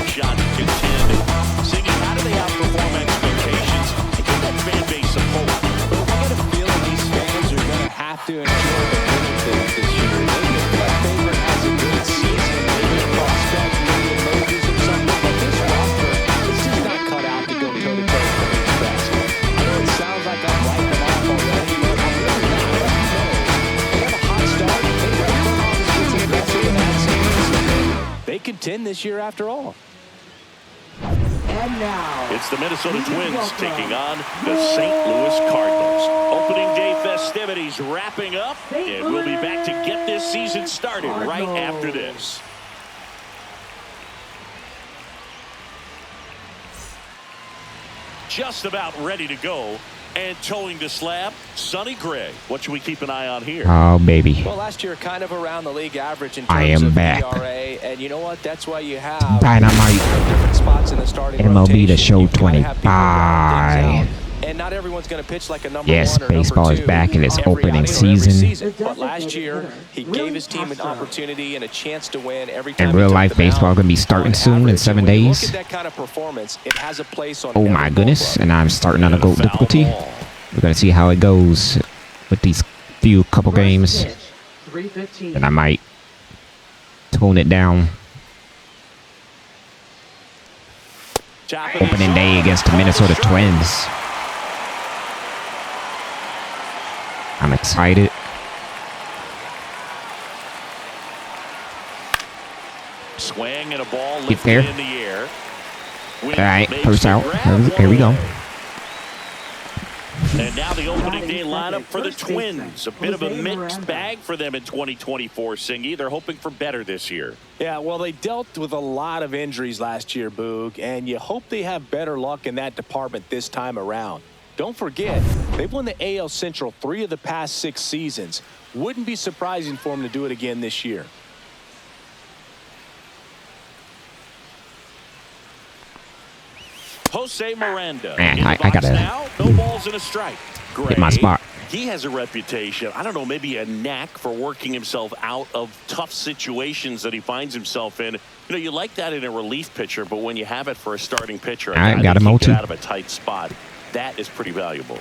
shot to contend. Singing, how do they outperform expectations and give that fan base some hope? Well, we get a feeling these fans are going to have to enjoy the little things this year. Maybe a club favorite has a good season, maybe a prospect, maybe emerges or something, but this roster is just not cut out to go toe-to-toe with these best. I know it sounds like I'm writing them off already, but I'm really not. No. They have a hot start. They have a front office gets invested in that series. They contend this year after all. And now, It's the Minnesota Twins taking on the St. Louis Cardinals. Opening day festivities wrapping up, and we'll be back to get this season started right after this. Just about ready to go. And towing the slab, Sonny Gray. What should we keep an eye on here? Oh, baby. Well, last year, kind of around the league average in I terms am of back. ERA, and you know what? That's why you have Dynamite. different spots in the starting MLB to rotation. show You've gotta have people round 25. things out, and not everyone's going to pitch like a number Yes, one or number baseball is two back in its every opening outing or every season. But last year, he gave his team an opportunity and a chance to win every time. In he real took life, the mound. baseball gonna be starting On soon in average, 7 when you days. Look at that kind of performance. It has a place on Oh every my ballpark. goodness, and I'm starting on a gold Foul difficulty. ball. We're gonna see how it goes with these couple games, 3:15. and I might tone it down. Top of the Opening zone. day against the Minnesota Twins. I'm excited. Swing and a ball Get lifted there. in the air. All right, Makes first the out. grab, Here we go. And now the opening day Batting lineup second, for the first baseman, Twins. A bit of a Jose mixed Miranda. bag for them in 2024, Singy. They're hoping for better this year. Yeah, well, they dealt with a lot of injuries last year, Boog, and you hope they have better luck in that department this time around. Don't forget, they've won the AL Central 3 of the past 6 seasons. Wouldn't be surprising for them to do it again this year. Jose Miranda. Man, in the I box gotta now. No balls and a strike. Get my spot. He has a reputation, I don't know, maybe a knack for working himself out of tough situations that he finds himself in. You know, you like that in a relief pitcher, but when you have it for a starting pitcher, I got him out too. of a tight spot, that is pretty valuable.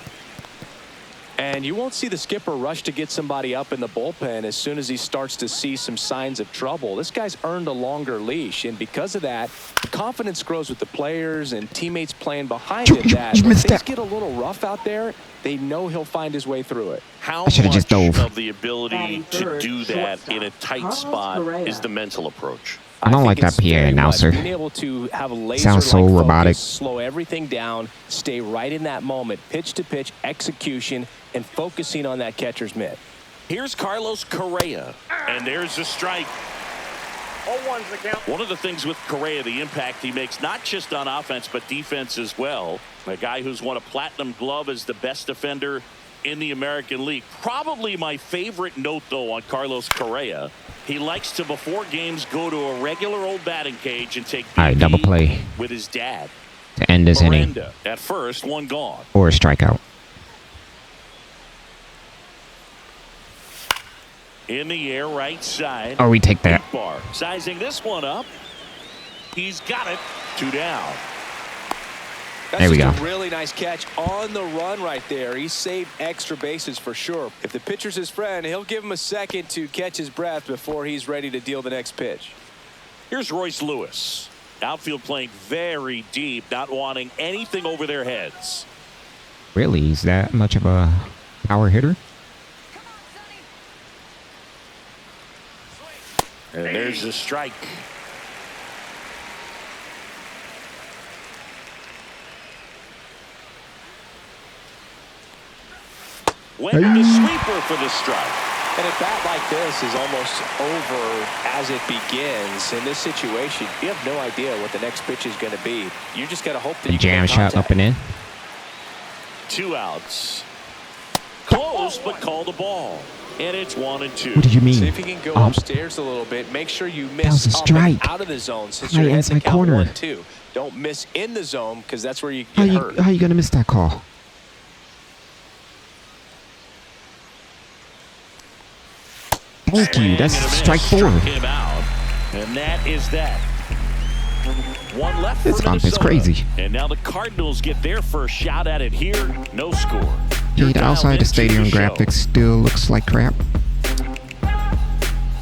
And you won't see the skipper rush to get somebody up in the bullpen as soon as he starts to see some signs of trouble. This guy's earned a longer leash, and because of that, confidence grows with the players and teammates playing behind him. That you when missed things that. get a little rough out there, they know he'll find his way through it. How I should've much just dove. of the ability Batting to third, do that shortstop, in a tight Carlos spot Correa. is the mental approach? I don't think like that it's PA very much announcer. being able to have a laser Sounds so focus, robotic. slow everything down, stay right in that moment, pitch to pitch execution, and focusing on that catcher's mitt. Here's Carlos Correa, and there's a strike. 0-1's the count. One of the things with Correa, the impact he makes, not just on offense, but defense as well. A guy who's won a platinum glove as the best defender in the American League. Probably my favorite note, though, on Carlos Correa. He likes to, before games, go to a regular old batting cage and take All right, BP double play with his dad. to end this inning Miranda at first, one gone. or a strikeout. In the air, right side. Or we take that. Bar sizing this one up. He's got it. 2 down. That's There we just go. a really nice catch on the run right there. He saved extra bases for sure. If the pitcher's his friend, he'll give him a second to catch his breath before he's ready to deal the next pitch. Here's Royce Lewis. Outfield playing very deep, not wanting anything over their heads. Really, he's that much of a power hitter? And there's the strike. Went to the sweeper for the strike. And a bat like this is almost over as it begins. In this situation, you have no idea what the next pitch is going to be. You just got to hope that The you can jam make shot contact. up and in. 2 outs. Close, but call the ball. And it's 1-2. What did you mean? See if you can go upstairs a little bit. Make sure you That was miss a up and strike. out of the zone since Right you're at in my the count corner. 1-2. Don't miss in the zone because that's where you How get you hurt. how you gonna miss that call? Thank you. That's Swing and a miss. strike 4. Struck him out. And that is that. One left This for ump is Minnesota. crazy. And now the Cardinals get their first shot at it here. No score. Gee, the outside the stadium graphics still looks like crap.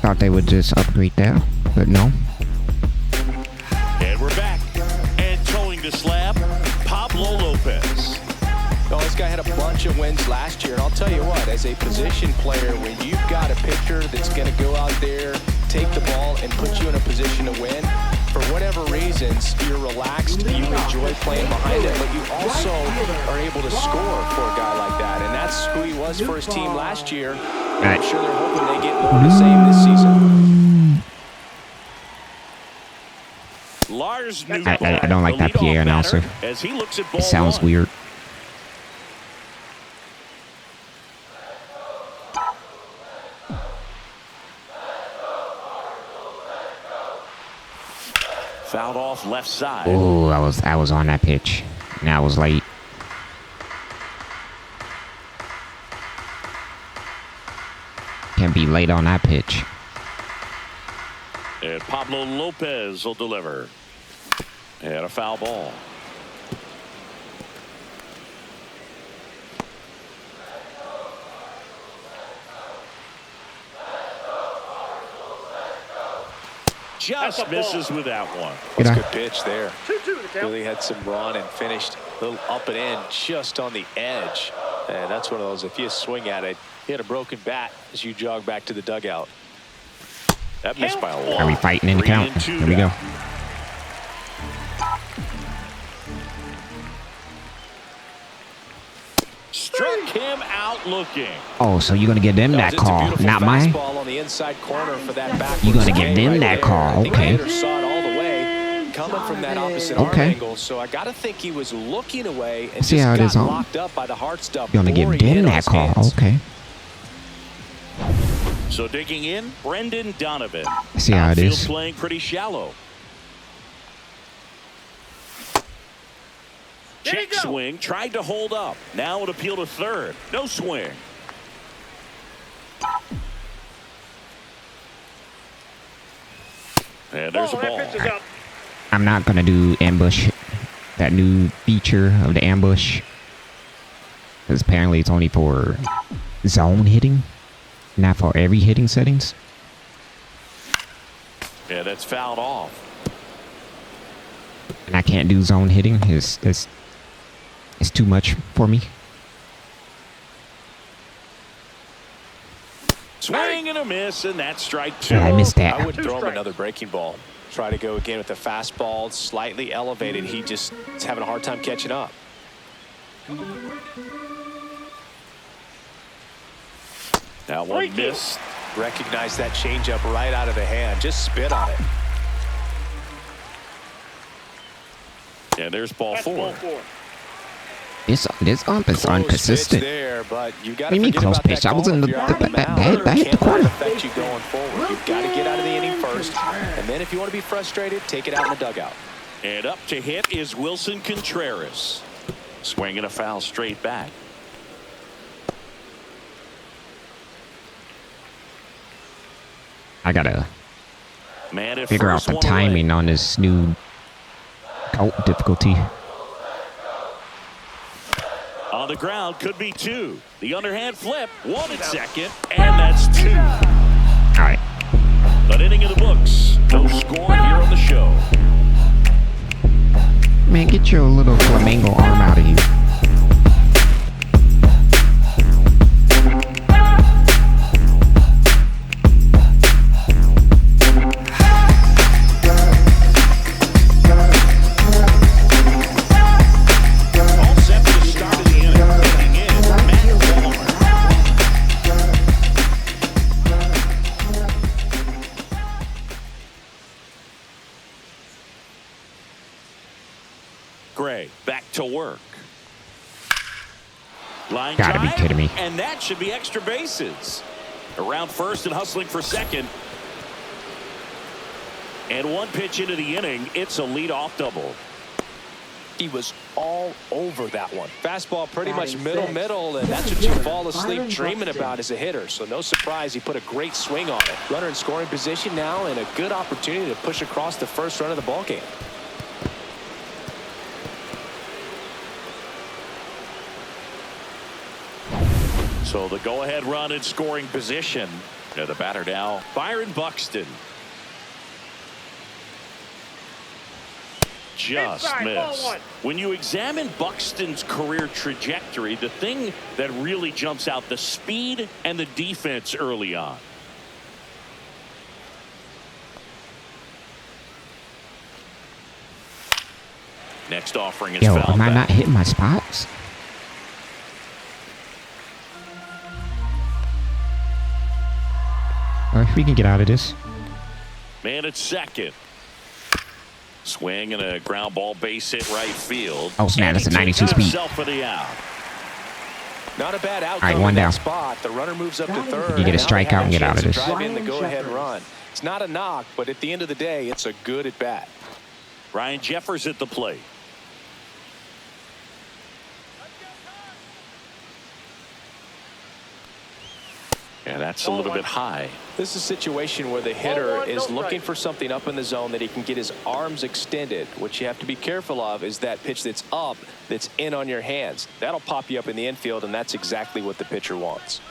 Thought they would just upgrade that, but no. And we're back. And towing the slab, Pablo Lopez. Oh, this guy had a bunch of wins last year, and I'll tell you what, as a position player, when you've got a pitcher that's going to go out there, take the ball, and put you in a position to win, for whatever reasons, you're relaxed, you enjoy playing behind it, but you also are able to score for a guy like that, and that's who he was for his team last year. And I'm sure they're hoping they get more of the same this season. Lars I don't like that PA announcer. As he looks at ball It sounds one. weird. Fouled off left side. Oh, I was on that pitch. And I was late. Can't be late on that pitch. And Pablo Lopez will deliver. And a foul ball. Just misses with that one. That's a good pitch there. 2-2 the count. Really had some run and finished a little up and in just on the edge. And that's one of those, if you swing at it, you hit a broken bat as you jog back to the dugout. That missed by a lot. Are we fighting in the count? 3-2 Here we go. Struck him out looking. Oh, so you're gonna give them that call, not mine? On the inside corner for that You're gonna give them that call, okay? I think the hitter saw it all the way, coming from that opposite arm angle. So I gotta think he was looking away and See just how it got is on. locked up by the hard stuff. You're gonna give pouring in them on that his call, hands. okay? So digging in, Brendan Donovan. See how it Outfield is. playing pretty shallow. There you Check go. swing, tried to hold up. Now it appeal to third. No swing. And there's a That ball. pitch is up. I'm not gonna do ambush. That new feature of the ambush. Because apparently it's only for zone hitting, not for every hitting settings. Yeah, that's fouled off. And I can't do zone hitting. It's too much for me. Swing and a miss, and that's strike two. Yeah, I missed that. I would throw him another breaking ball. Try to go again with the fastball, slightly elevated. He just is having a hard time catching up. That one missed. Recognize that changeup right out of the hand. Just spit on it. And there's ball That's four. ball 4. This ump is Close inconsistent. pitch there, but you got What do you mean forget close about that pitch? I was call in if the you're out of that mound. hit the Can't corner. let it affect you going forward. You've got to get out of the inning first, and then if you want to be frustrated, take it out in the dugout. And up to hit is Wilson Contreras. Swinging a foul straight back. I gotta Man at figure out first, the one away. timing on this new difficulty. On the ground, could be two. The underhand flip, one at second, and that's two. All right. An inning in the books. No score here on the show. Man, get your little flamingo arm out of here. All set for the start of the inning. Hitting in, Matt Waller. Gray back to work. Line Gotta be drive, kidding me. and that should be extra bases. Around first and hustling for second. And one pitch into the inning, it's a leadoff double. He was all over that one. Fastball pretty much middle, and that's what you fall asleep dreaming about as a hitter. So no surprise he put a great swing on it. Runner in scoring position now and a good opportunity to push across the first run of the ballgame. So the go-ahead run in scoring position. The batter now, Byron Buxton. Just Inside, ball missed. one. When you examine Buxton's career trajectory, the thing that really jumps out, the speed and the defense early on. Next offering is Yo, fouled am I back. not hitting my spots? All right, we can get out of this. Man at second. Swing and a ground ball base hit right field. Oh, snap, that's a 92 Takes speed. himself for the out. Not a bad outcome. All right, one in that down. spot. The runner moves up to third. You get a Now they strikeout have and get out of chance this. to drive in the go-ahead run. It's not a knock, but at the end of the day, it's a good at bat. Ryan Jeffers at the plate. Yeah, that's a little bit high. This is a situation where the hitter one, is no looking strike. for something up in the zone that he can get his arms extended. What you have to be careful of is that pitch that's up, that's in on your hands. That'll pop you up in the infield, and that's exactly what the pitcher wants.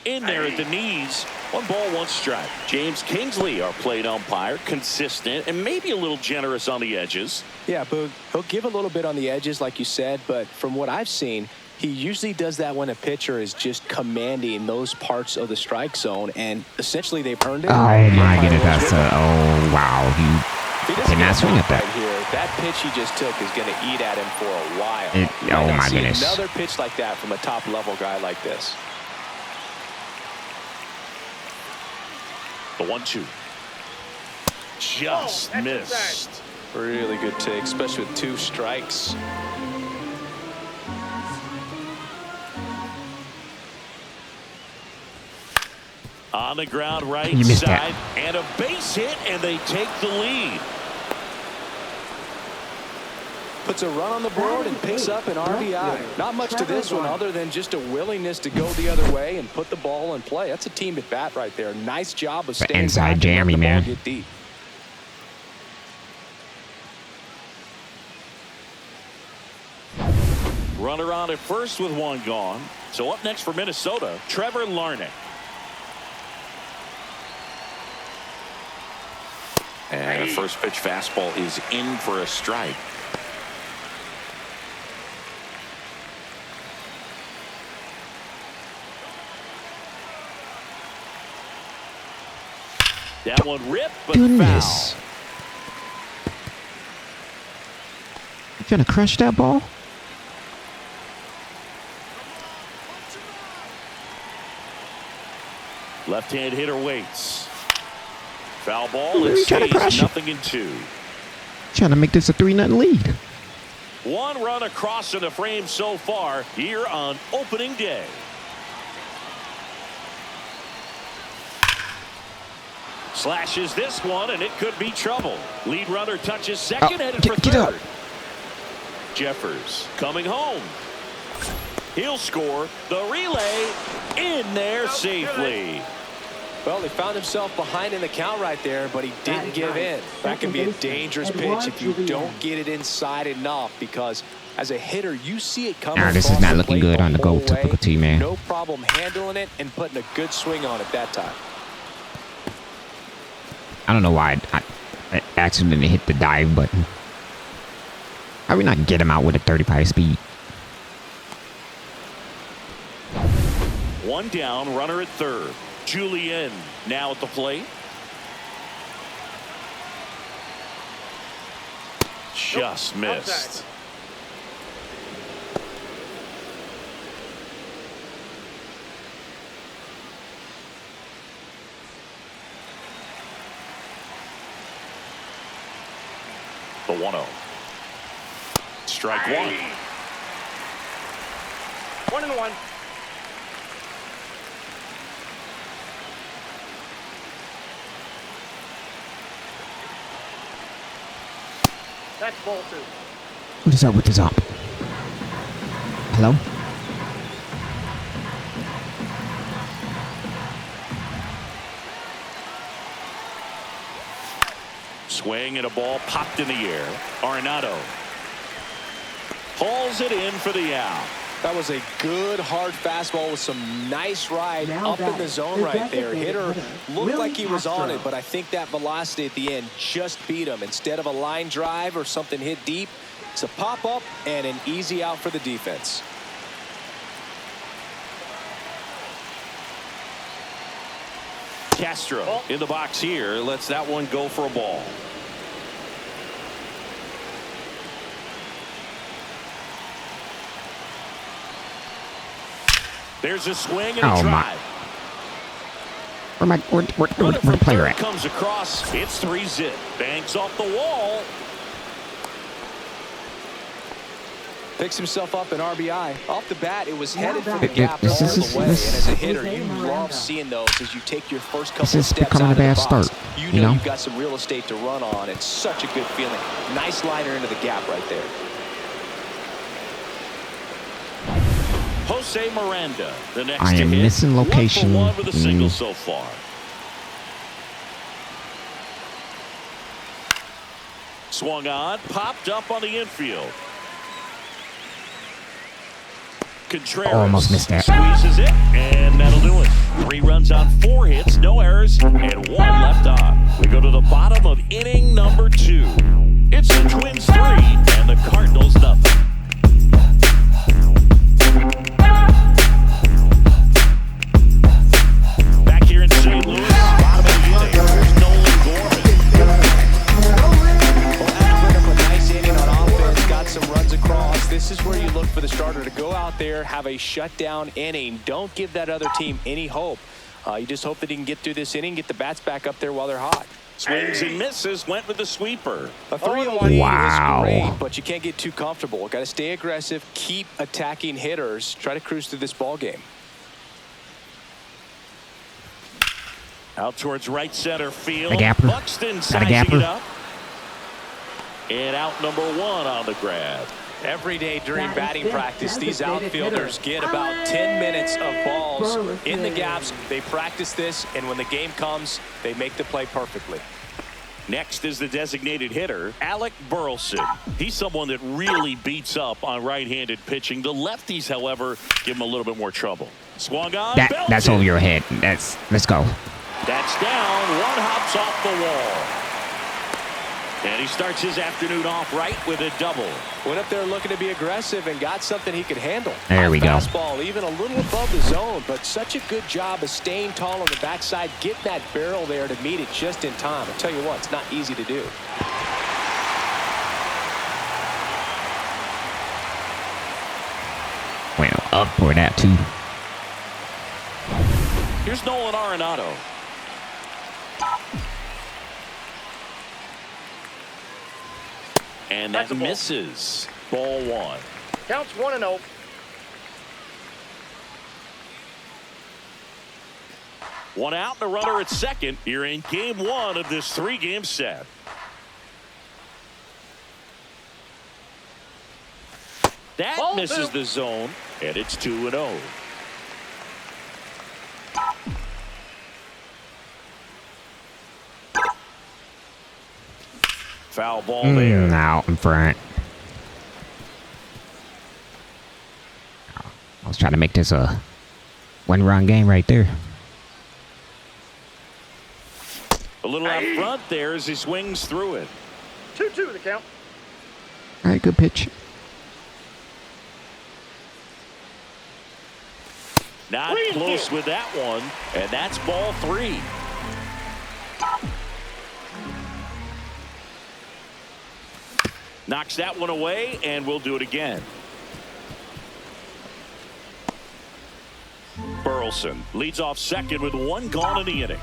In there at the knees. 1 ball, 1 strike. James Kingsley, our plate umpire, consistent and maybe a little generous on the edges. Yeah, but he'll give a little bit on the edges, like you said, but from what I've seen, he usually does that when a pitcher is just commanding those parts of the strike zone, and essentially they've earned it. Oh my goodness, that's oh wow. If he doesn't Cannot get swing a at that. right here, that pitch he just took is going to eat at him for a while. You might Oh not my see goodness. Another pitch like that from a top-level guy like this. The 1-2. Just that's missed. Really good take, especially with 2 strikes. On the ground right You missed side. that. And a base hit, and they take the lead. Puts a run on the board and picks up an RBI. Not much to this one other than just a willingness to go the other way and put the ball in play. That's a team at bat right there. Nice job of staying inside back and letting jammy, the ball man. get deep. Runner on at first with 1 gone. So up next for Minnesota, Trevor Larnach. And the first pitch fastball is in for a strike. That one ripped, but Goodness. foul. You gonna crush that ball? Left-hand hitter waits. Foul ball. Who are It you trying to stays crush? 0-2. Trying to make this a 3-0 lead. 1 run across in the frame so far here on opening day. Slashes this one, and it could be trouble. Lead runner touches second, headed for get up. third. Jeffers coming home. He'll score. The relay in there safely. Well, he found himself behind in the count right there, but he didn't give in. That can be a dangerous pitch if you don't get it inside enough, because as a hitter, you see it coming. Nah, this is across not the looking plate good on the whole go typical way. team, man. No problem handling it and putting a good swing on it that time. I don't know why I accidentally hit the dive button. How we not get him out with a 35 speed? 1 down, runner at third. Julian now at the plate. Just missed. Outside. The 1-0. Strike 1. 1-1. That's ball 2. What is up with this up? Hello? Swing and a ball popped in the air. Arenado hauls it in for the out. That was a good, hard fastball with some nice ride up in the zone right there. Hitter looked like he was on it, but I think that velocity at the end just beat him. Instead of a line drive or something hit deep, it's a pop-up and an easy out for the defense. Castro in the box here lets that one go for a ball. There's a swing and a drive. Where the player at? Comes across. It's 3-zip. Banks off the wall. Picks himself up an RBI. Off the bat, it was headed for the It- gap all this the is- way. And this- as a hitter, you love seeing those as you take your first couple This of is steps becoming out a of the bad box. start, You you know know? you've got some real estate to run on. It's such a good feeling. Nice liner into the gap right there. Jose Miranda, the next I to am hit. missing location. 1 for 1 with a single so far. Swung on, popped up on the infield. Contreras Almost missed that. squeezes it, and that'll do it. 3 runs on 4 hits, no errors, and 1 left on. We go to the bottom of inning number 2. It's the Twins 3 and the Cardinals nothing. Back here in St. Louis, bottom of the inning, there's Nolan Gorman. Well, after putting up a nice inning on offense, got some runs across. This is where you look for the starter to go out there, have a shutdown inning. Don't give that other team any hope. You just hope that he can get through this inning, get the bats back up there while they're hot. Swings and misses, went with the sweeper. A 3-0 lead Wow. is great, but you can't get too comfortable. Got to stay aggressive, keep attacking hitters, try to cruise through this ball game. Out towards right center field. A gapper. Buxton Got a sizing gapper. it up. And out number 1 on the grab. Every day during batting practice, these outfielders get about 10 minutes of balls in the gaps. They practice this, and when the game comes, they make the play perfectly. Next is the designated hitter, Alec Burleson. He's someone that really beats up on right-handed pitching. The lefties, however, give him a little bit more trouble. Swung on. That's belted. over your head. Let's go. That's down. 1 hops off the wall. And he starts his afternoon off right with a double. Went up there looking to be aggressive and got something he could handle. There we go. Fastball even a little above the zone, but such a good job of staying tall on the backside, getting that barrel there to meet it just in time. I'll tell you what, it's not easy to do. Well, up for that too. Here's Nolan Arenado. And that That's a ball. misses. Ball 1. Counts 1-0. One out and a runner at second. You're in game 1 of this 3-game set. That Ball misses 2. the zone, and it's 2-0. Foul ball there. Out in front. I was trying to make this a 1-run game right there. A little out front there as he swings through it. 2-2 the count. All right, good pitch. Not close with that one, and that's ball 3. Knocks that one away, and we'll do it again. Burleson leads off second with 1 gone in the inning.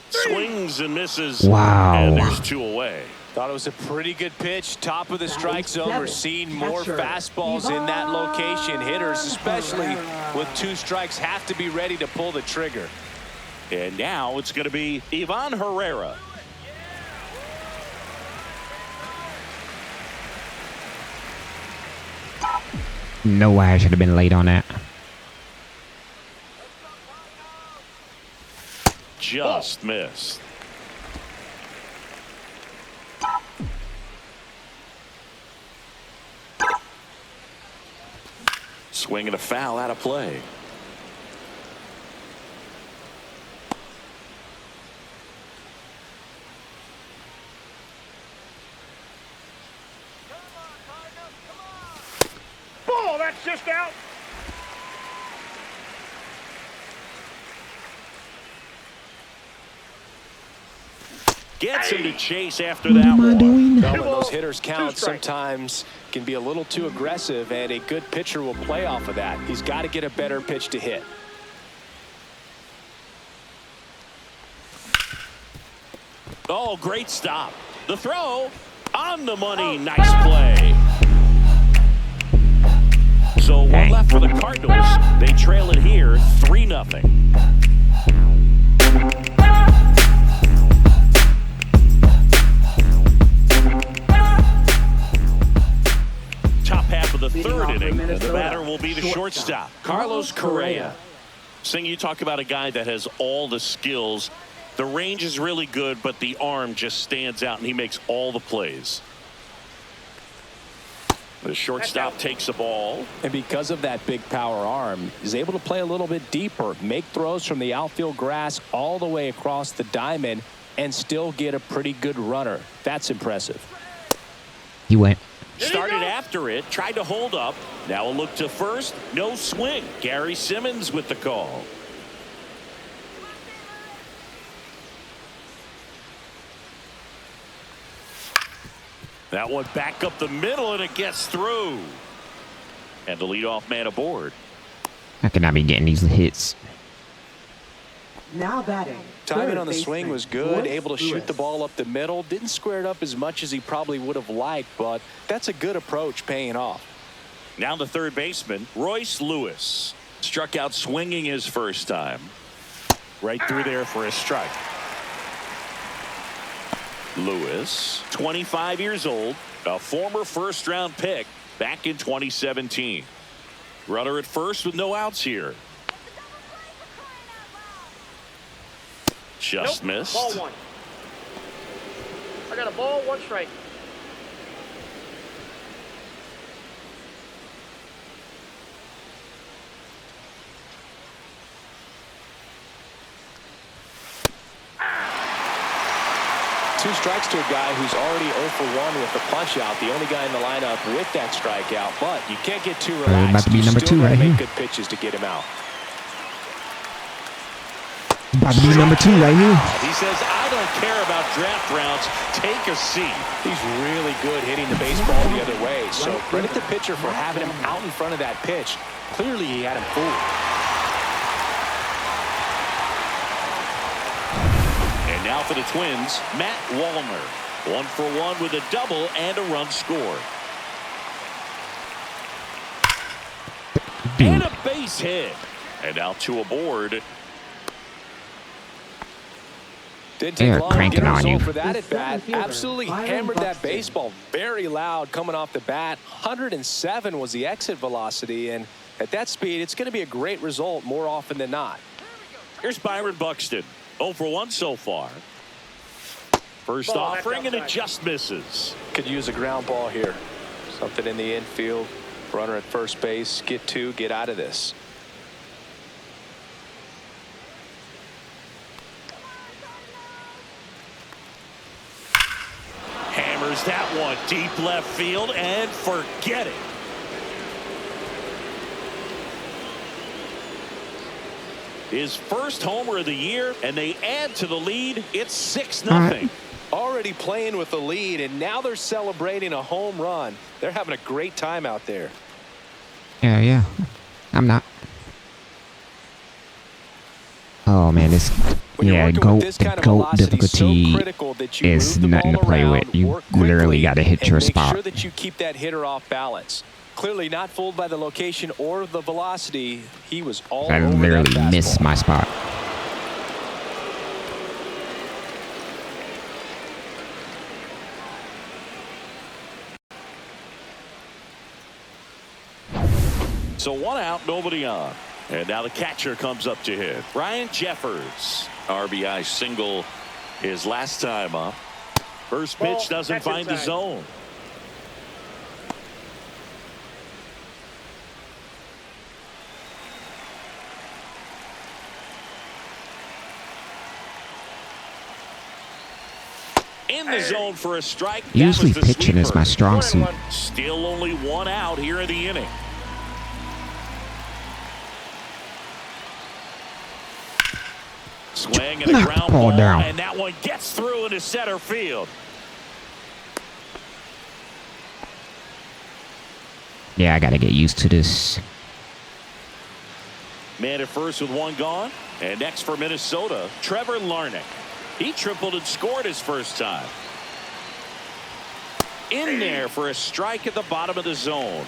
Swings and misses. Wow. And there's 2 away. Thought it was a pretty good pitch. Top of the strike zone. We're seeing more fastballs in that location. Hitters, especially with 2 strikes, have to be ready to pull the trigger. And now it's going to be Ivan Herrera. No way I should have been late on that. Just missed. Swing and a foul out of play. Ball, that's just out. Gets him to chase after What that am I one. doing? Well, when those hitters Two count, strikes. sometimes can be a little too aggressive, and a good pitcher will play off of that. He's got to get a better pitch to hit. Oh, great stop. The throw on the money. Nice play. So one left for the Cardinals. They trail it here 3-0. Top half of the third inning. The batter will be the shortstop, Carlos Correa. Sing, you talk about a guy that has all the skills. The range is really good, but the arm just stands out, and he makes all the plays. The shortstop takes the ball. And because of that big power arm, he's able to play a little bit deeper, make throws from the outfield grass all the way across the diamond, and still get a pretty good runner. That's impressive. He went. Started after it, tried to hold up. Now a look to first, no swing. Gary Simmons with the call. That one back up the middle, and it gets through. And the leadoff man aboard. I cannot be getting these hits. Now batting. Timing third on the swing baseman, was good, Royce able to shoot Lewis. the ball up the middle. Didn't square it up as much as he probably would have liked, but that's a good approach paying off. Now the third baseman, Royce Lewis. Struck out swinging his first time. Right through there for a strike. Lewis, 25 years old, a former first-round pick back in 2017. Runner at first with no outs here. Just Nope. missed. Ball one. I got a ball, one strike. Two strikes to a guy who's already 0 for 1 with the punch out. The only guy in the lineup with that strikeout, but you can't get too relaxed. About to be You number still 2 gotta right make here. good pitches to get him out. About to be number 2 right here. He says, I don't care about draft rounds. Take a seat. He's really good hitting the baseball the other way, so credit the pitcher for having him out in front of that pitch. Clearly he had him fooled. And now for the Twins, Matt Wallner. 1 for 1 with a double and a run scored. And a base hit. And now 2 aboard. Didn't They're take long to cranking get a on result you. for that The at bat. center fielder, Absolutely Byron hammered that Buxton. baseball very loud coming off the bat. 107 was the exit velocity, and at that speed, it's going to be a great result more often than not. Here's Byron Buxton. 0 for 1 so far. First Ball, that's offering, and it outside. just misses. Could use a ground ball here. Something in the infield. Runner at first base. Get 2, get out of this. Hammers that one deep left field, and forget it. His first homer of the year, and they add to the lead. It's 6-0. Already playing with the lead, and now they're celebrating a home run. They're having a great time out there. Yeah. I'm not. Oh man, this When you're working with this the kind of GOAT velocity, difficulty so critical that you is move the nothing ball to play around, with. You work literally quickly, got to hit and your make spot. sure that you keep that hitter off balance. Clearly not fooled by the location or the velocity. He was all I over that literally missed fastball. my spot. So 1 out, nobody on. And now the catcher comes up to hit. Ryan Jeffers. RBI single his last time up. First pitch Ball, doesn't that's find the inside. zone. In the zone for a strike. Usually pitching is my strong suit. Still only one out here in the inning. Swing and a ground ball down. And that one gets through into center field. Yeah, I gotta get used to this. Man at first with one gone. And next for Minnesota, Trevor Larnach. He tripled and scored his first time. In there for a strike at the bottom of the zone.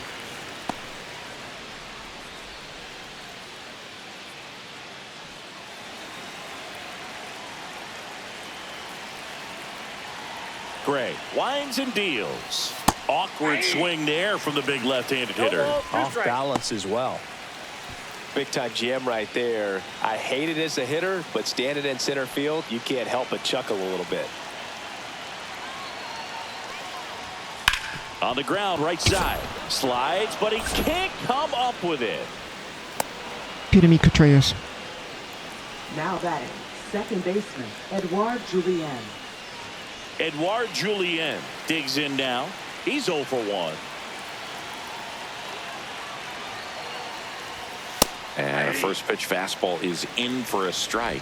Gray winds and deals. Awkward swing there from the big left-handed hitter. Off balance as well. Big time jam right there. I hate it as a hitter, but standing in center field, you can't help but chuckle a little bit. On the ground, right side. Slides, but he can't come up with it. Epitome Contreras. Now batting, second baseman, Edouard Julien. Edouard Julien digs in now. He's 0 for 1. And a first pitch fastball is in for a strike.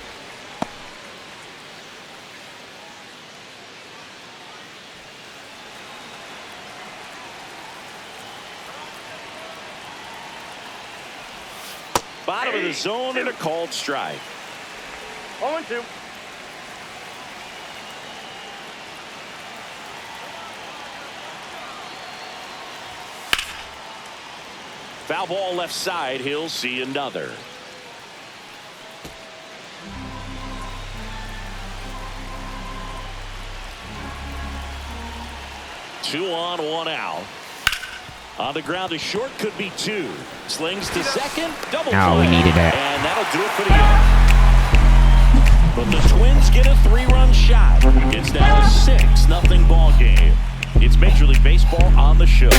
Bottom of the zone and a called strike. 0-2. Foul ball left side. He'll see another. Two on, one out. On the ground to short, could be 2. Slings to second, double play. Oh, we needed that. And that'll do it for the inning. But the Twins get a 3-run shot. It's now a 6-0 ball game. It's Major League Baseball on the show.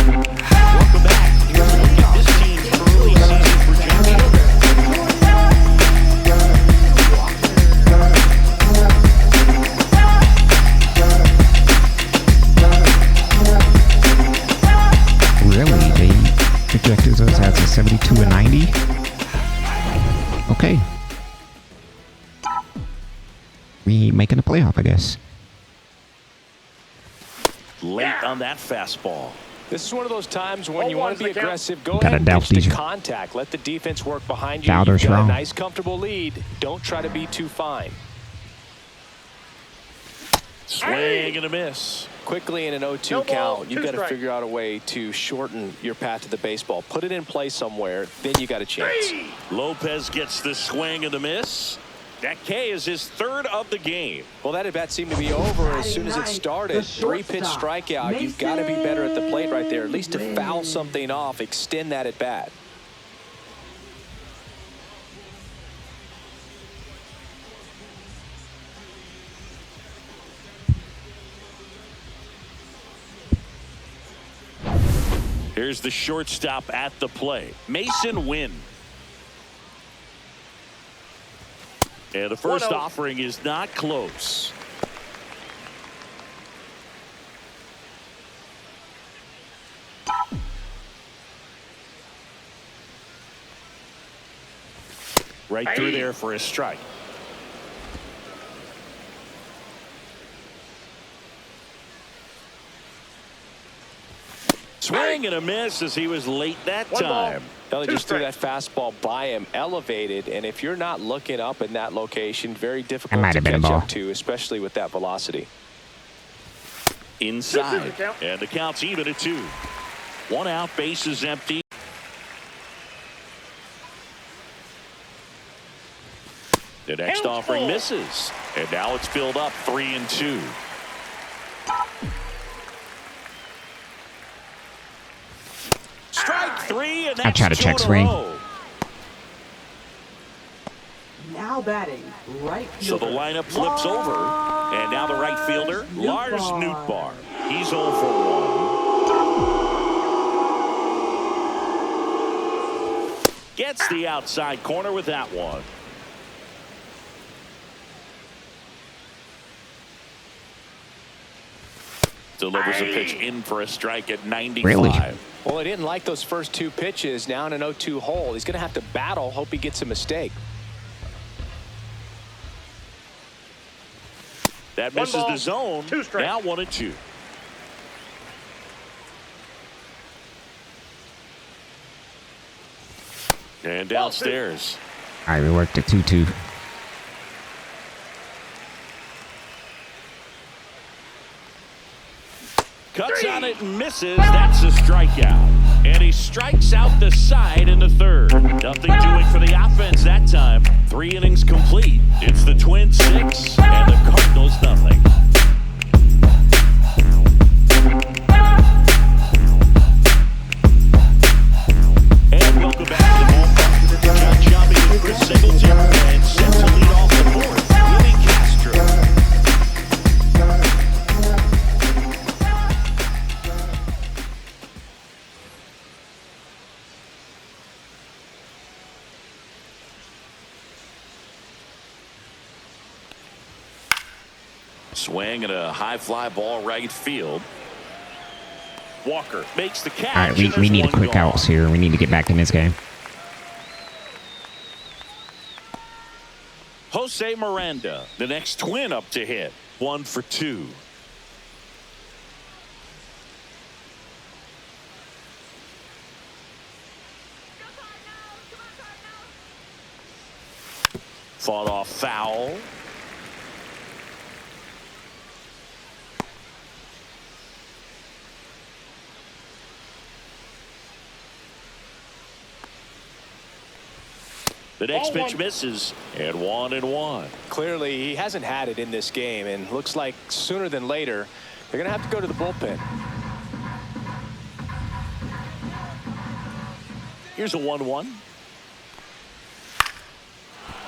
Welcome back. Here's a look at this team's early season projection. Really? They projected us as a 72 and 90? Okay. We making a playoff, I guess. Late on that fastball. This is one of those times when you want to be aggressive. Go Gotta ahead and doubt pitch these. to contact. Let the defense work behind you. Doubters You've got a wrong. nice, comfortable lead. Don't try to be too fine. Swing and a miss. Quickly in an 0-2 No ball, count, you've 2 got to strike. figure out a way to shorten your path to the baseball. Put it in play somewhere, then you got a chance. Lopez gets the swing and the miss. That K is his 3rd of the game. Well, that at bat seemed to be over as soon as it started. 3-pitch strikeout. You've got to be better at the plate right there, at least to foul something off, extend that at bat. Here's the shortstop at the plate, Mason Wynn. And the first 1-0. offering is not close. Right through there for a strike. Swing and a miss as he was late that One ball. time. Now they 2 just threw that strikes. fastball by him, elevated, and if you're not looking up in that location, very difficult might to have been a catch ball. up to, especially with that velocity. Inside. This is the count. And the count's even at 2. 1 out, bases empty. The next offering misses. And now it's filled up 3-2. Strike 3, and that's I try to 2 check in a swing. row. Now batting, right So fielder. the lineup flips over. And now the right fielder, Lars Nootbaar. Nootbaar. He's 0 for 1. Gets the outside corner with that one. Delivers a pitch in for a strike at 95. Really? Well, he didn't like those first two pitches. Now in an 0-2 hole. He's going to have to battle. Hope he gets a mistake. That One misses ball, the zone. 2 strikes. Now 1-2. And downstairs. All right, we worked a 2-2. Cuts on it and misses. That's a strikeout. And he strikes out the side in the third. Nothing doing for the offense that time. 3 innings complete. It's the Twins 6 and the Cardinals nothing. And welcome back to the ballpark. John Shelby and Chris Singleton and set to lead off the fourth. Willie Castro. Swing and a high fly ball right field. Walker makes the catch. All right, we need a quick outs here. We need to get back in this game. Jose Miranda, the next Twin up to hit. 1 for 2. Fought off foul. The next pitch misses, and 1-1. Clearly, he hasn't had it in this game, and looks like sooner than later, they're going to have to go to the bullpen. Here's a 1-1.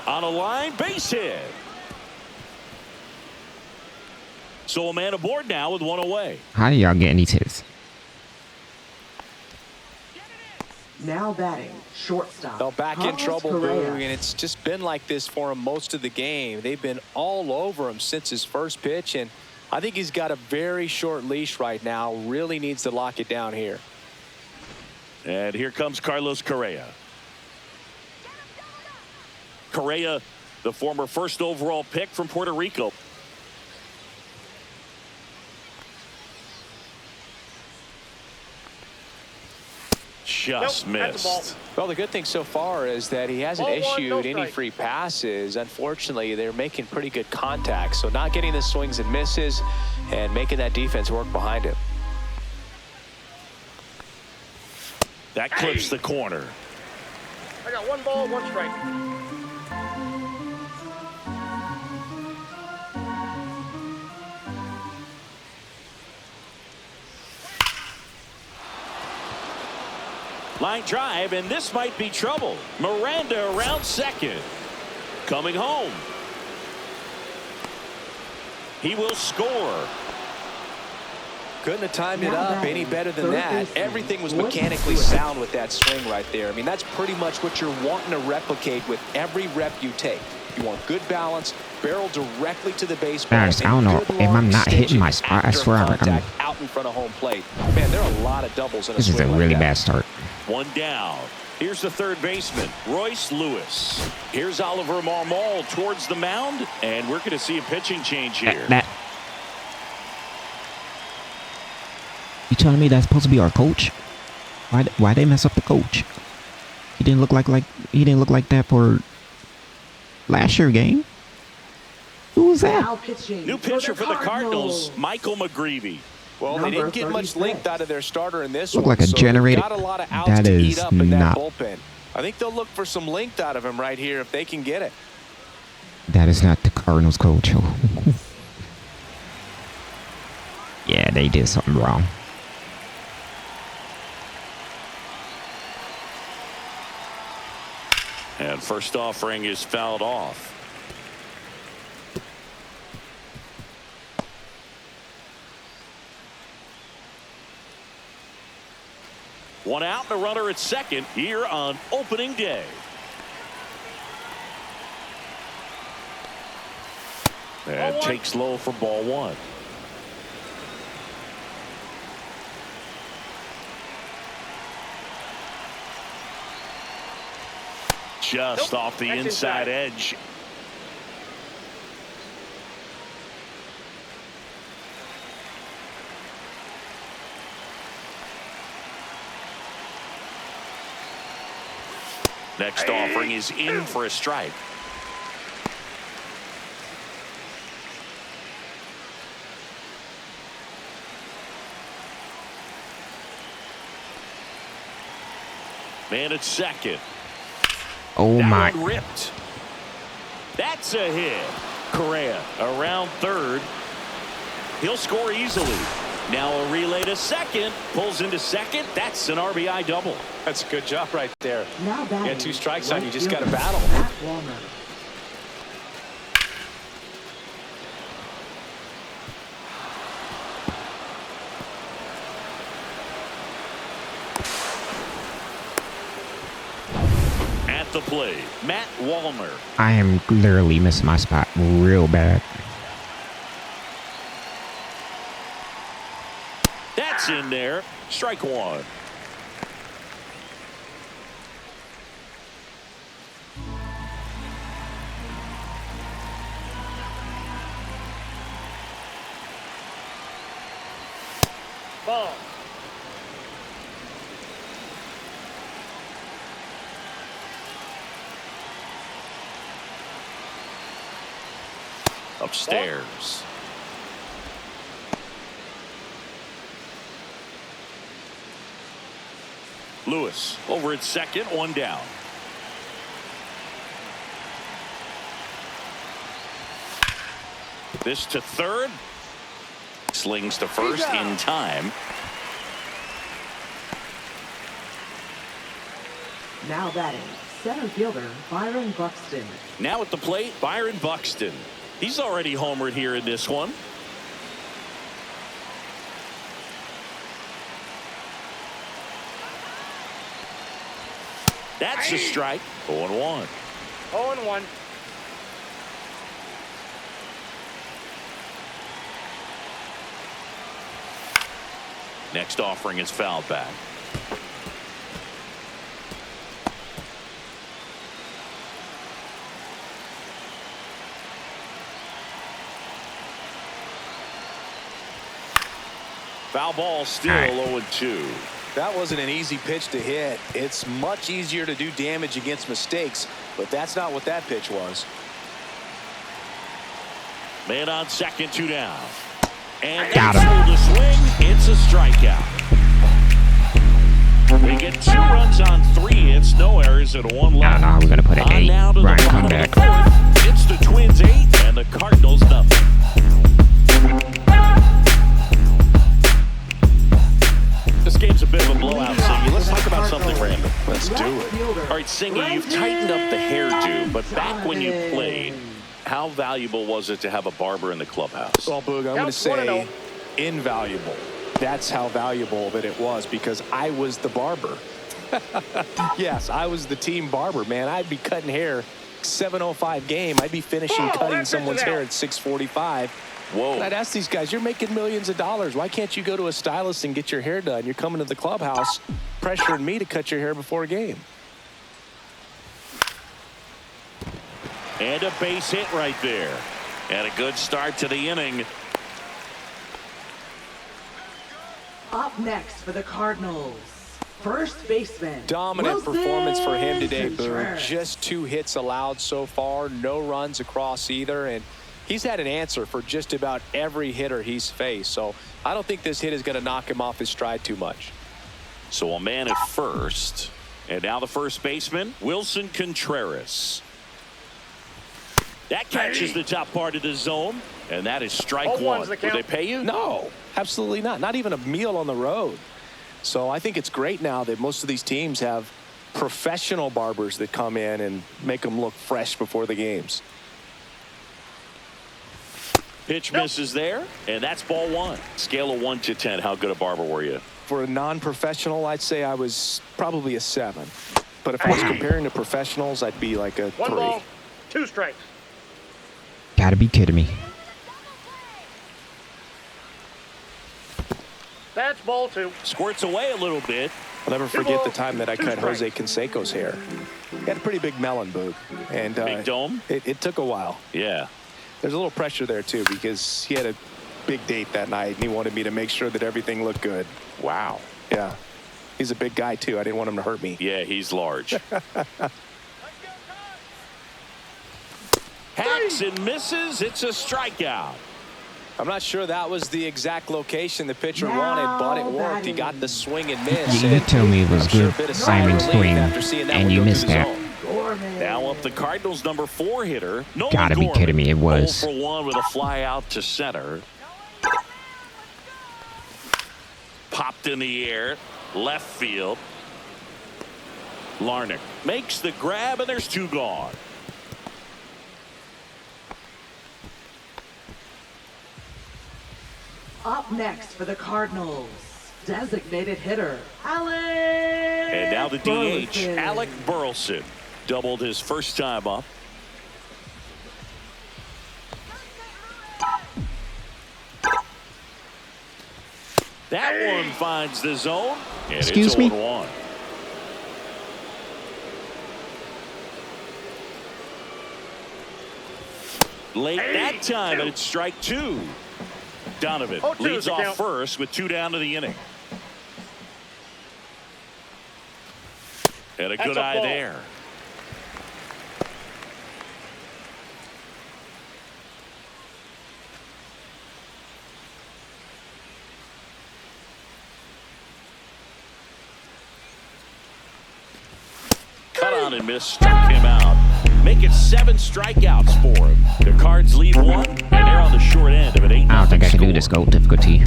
On a line, base hit. So a man aboard now with 1 away. How do y'all get any hits? Now batting, shortstop. Well, back in Carlos trouble, Correa. Boog, and it's just been like this for him most of the game. They've been all over him since his first pitch, and I think he's got a very short leash right now. Really needs to lock it down here. And here comes Carlos Correa. Correa, the former first overall pick from Puerto Rico. Just Nope, that's a ball. missed. Well, the good thing so far is that he hasn't Ball one, issued no any strike. free passes. Unfortunately, they're making pretty good contact, so not getting the swings and misses and making that defense work behind him. That clips the corner. I got 1 ball, 1 strike. Line drive, and this might be trouble. Miranda around second. Coming home. He will score. Couldn't have timed it Now up batting, any better than third that. baseman, Everything was Wood mechanically Stewart. sound with that swing right there. I mean, that's pretty much what you're wanting to replicate with every rep you take. You want good balance, barrel directly to the baseball. I don't know if I'm not hitting my spot. I swear I'm. Contact out in front of home plate. Man, there are a lot of doubles in a This is a swing like really that. bad start. 1 down. Here's the third baseman, Royce Lewis. Here's Oliver Marmol towards the mound, and we're going to see a pitching change here. You telling me that's supposed to be our coach? Why they mess up the coach? He didn't look like that for last year game. Who was Now that? pitching. New pitcher for the Cardinals, Michael McGreevy. Well, they Number didn't get much 36. length out of their starter in this Look one. like a so generated- they've got a lot of outs that to is eat up in that not- bullpen. I think they'll look for some length out of him right here if they can get it. That is not the Cardinals coach. Yeah, they did something wrong. And first offering is fouled off. One out and a runner at second here on opening day. And takes low for ball one. Just off the inside edge. Next offering is in for a strike. Man at second. Oh that my. One ripped. That's a hit. Correa around third. He'll score easily. Now a relay to second. Pulls into second. That's an RBI double. That's a good job right there. Now batting, You got 2 strikes on you. right Just got to fielder, battle. Matt Walner. At the plate, Matt Walner. I am literally missing my spot real bad. That's in there. Strike one. Ball. Upstairs. Lewis over at second, one down. This to third. Slings to first in time. Now batting, center fielder Byron Buxton. Now at the plate, Byron Buxton. He's already homered here in this one. That's a strike. 0-1. 0-1. Next offering is fouled back. Foul ball, still 0-2. That wasn't an easy pitch to hit. It's much easier to do damage against mistakes, but that's not what that pitch was. Man on second, 2 down. And Got that's him. through the swing. It's a strikeout. We get 2 runs on 3 hits, no errors, and 1 left. No, we're going to put an On 8. now to the Right, come bottom of back. the 4th. It's the Twins 8 and the Cardinals nothing. This game's a bit of a blowout, Singy. Let's talk about something random. Let's do it. All right, Singy, you've tightened up the hairdo, but back when you played, how valuable was it to have a barber in the clubhouse? Well, Boog, I'm going to Counts 1-0. say invaluable. That's how valuable that it was because I was the barber. Yes, I was the team barber, man. I'd be cutting hair 7:05 game. I'd be finishing cutting someone's hair at 6:45. Whoa. And I'd ask these guys, you're making millions of dollars. Why can't you go to a stylist and get your hair done? You're coming to the clubhouse pressuring me to cut your hair before a game. And a base hit right there. And a good start to the inning. Up next for the Cardinals, first baseman. Dominant Wilson performance for him today, Boog. Contreras. Just 2 hits allowed so far. No runs across either. And he's had an answer for just about every hitter he's faced. So I don't think this hit is going to knock him off his stride too much. So a man at first. And now the first baseman, Wilson Contreras. That catches the top part of the zone. And that is strike 0-1's one. the Will count. they pay you? No, absolutely not. Not even a meal on the road. So I think it's great now that most of these teams have professional barbers that come in and make them look fresh before the games. Pitch misses there. And that's ball one. Scale of 1 to 10. How good a barber were you? For a non-professional, I'd say I was probably a 7. But if I was comparing to professionals, I'd be like a 3. 1 ball, 2 strikes. Gotta be kidding me. That's ball 2. Squirts away a little bit. I'll never forget the time that I cut Jose Canseco's hair. He had a pretty big melon boot. And Big dome? It took a while. Yeah. There's a little pressure there, too, because he had a big date that night, and he wanted me to make sure that everything looked good. Wow. Yeah. He's a big guy, too. I didn't want him to hurt me. Yeah, he's large. Hacks and misses. It's a strikeout. I'm not sure that was the exact location the pitcher wanted, but it worked. He got the swing and miss. You told me it was good timing swing, and you missed that. Now up the Cardinals' number 4 hitter. Nolan Gotta be Gorman. kidding me, it was. 0 for 1 with a fly out to center. Popped in the air. Left field. Larnick makes the grab, and there's 2 gone. Up next for the Cardinals, designated hitter, Alec. And now the DH, Burleson. Alec Burleson. Doubled his first time up. That one finds the zone. And Excuse it's me? 0-1. Late that time, and it's strike 2. Donovan 0-2 leads the off count. first with 2 down to the inning. And a That's good a eye ball. there. Cut on and miss, struck him out. Make it 7 strikeouts for him. The Cards lead 1, and they're on the short end of an 8-0 I don't think I can do this goal difficulty.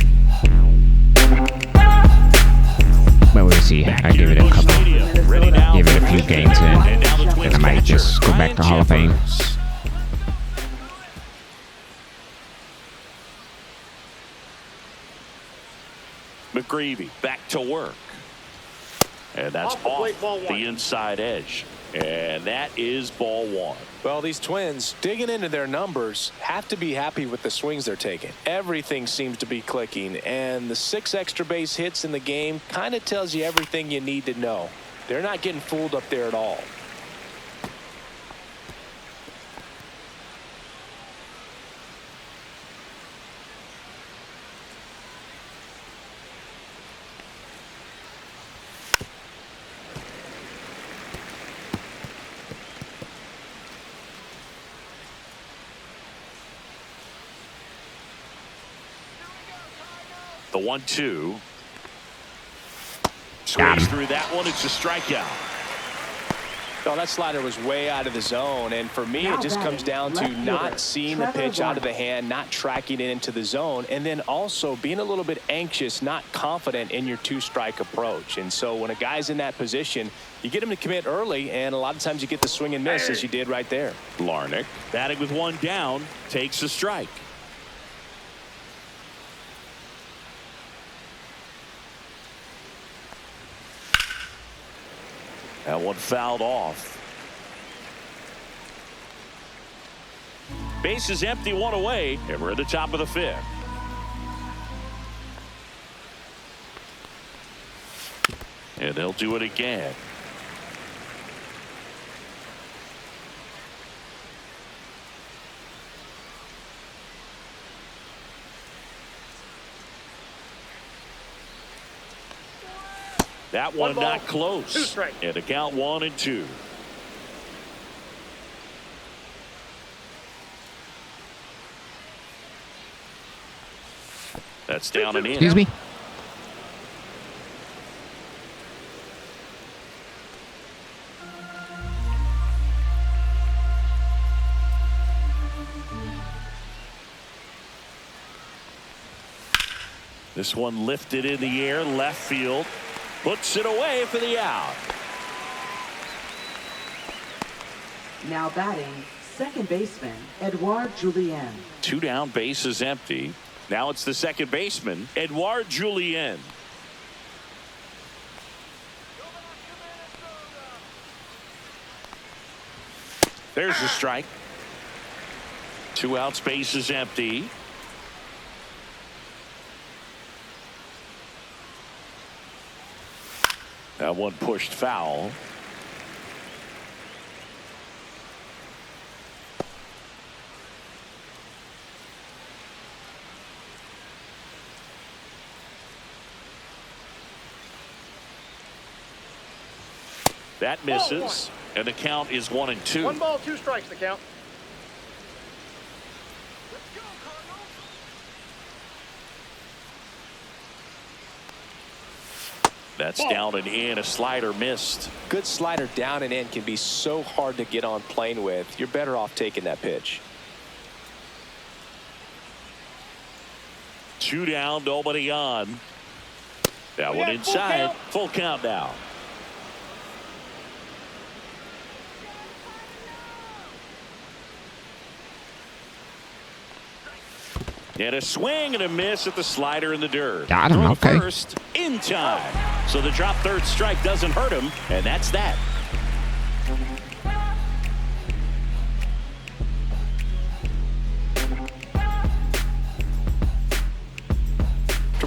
But we'll see. I give it a couple. Give it a few games in. I might just go back to Hall of Fame. McGreevy back to work. And that's Off the plate, ball off 1. the inside edge. And that is ball 1. Well, these Twins, digging into their numbers, have to be happy with the swings they're taking. Everything seems to be clicking, and the 6 extra base hits in the game kind of tells you everything you need to know. They're not getting fooled up there at all. The 1-2. Got Swings him. through that one. It's a strikeout. No, that slider was way out of the zone, and for me, it just comes down to not seeing the pitch out of the hand, not tracking it into the zone, and then also being a little bit anxious, not confident in your 2-strike approach. And so when a guy's in that position, you get him to commit early, and a lot of times you get the swing and miss, as you did right there. Larnick batting with 1 down, takes a strike. That one fouled off. Base is empty, 1 away, and we're at the top of the 5th. And they'll do it again. That one 1 ball, not close. 2 strikes. And a count 1-2. That's down and in. Excuse me? This one lifted in the air, left field. Puts it away for the out. Now batting, second baseman, Edouard Julien. 2 down, base is empty. Now it's the second baseman, Edouard Julien. There's the strike. 2 outs, base is empty. That one pushed foul. That misses, and the count is 1-2. 1 ball, 2 strikes, the count. That's down and in. A slider missed. Good slider down and in can be so hard to get on plane with. You're better off taking that pitch. 2 down, nobody on. That one inside. Full count now. And a swing and a miss at the slider in the dirt. Got him, Throw okay. First in time. So the drop third strike doesn't hurt him, and that's that.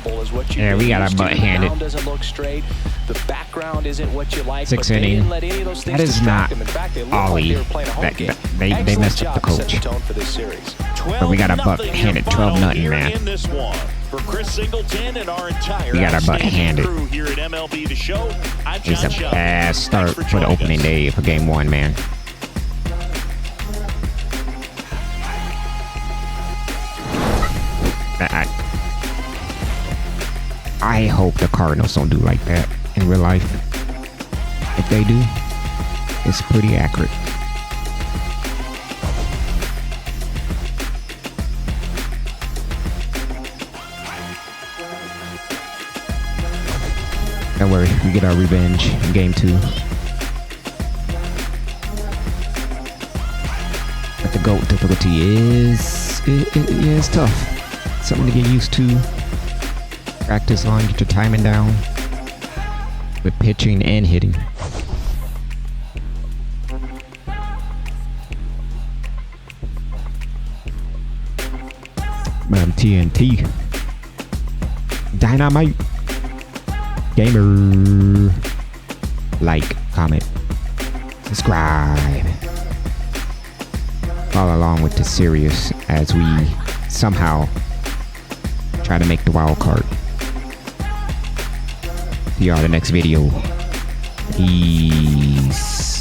Is what you Yeah, we got our butt handed. The doesn't look straight. The background isn't what you like. 6th but they inning. didn't let any of those things That is distract not them. In fact, they looked Ollie. like they were playing a home game. They Excellent messed up the job to set coach. tone for this series. But we got our butt handed 12-0, man. In this one. For Chris Singleton and our entire We got our butt outstanding handed. crew here at MLB The Show. I'm It's John a Shelby. bad start Thanks for the joining opening us. day for game 1, man. I hope the Cardinals don't do like that in real life. If they do, it's pretty accurate. Don't worry, we get our revenge in game 2. But the GOAT difficulty is, yeah, it's tough. Something to get used to. Practice on, get your timing down with pitching and hitting. Man, TNT. Dynamite. Gamer. Like, comment, subscribe. Follow along with the series as we somehow try to make the wild card. See y'all in the next video. Peace.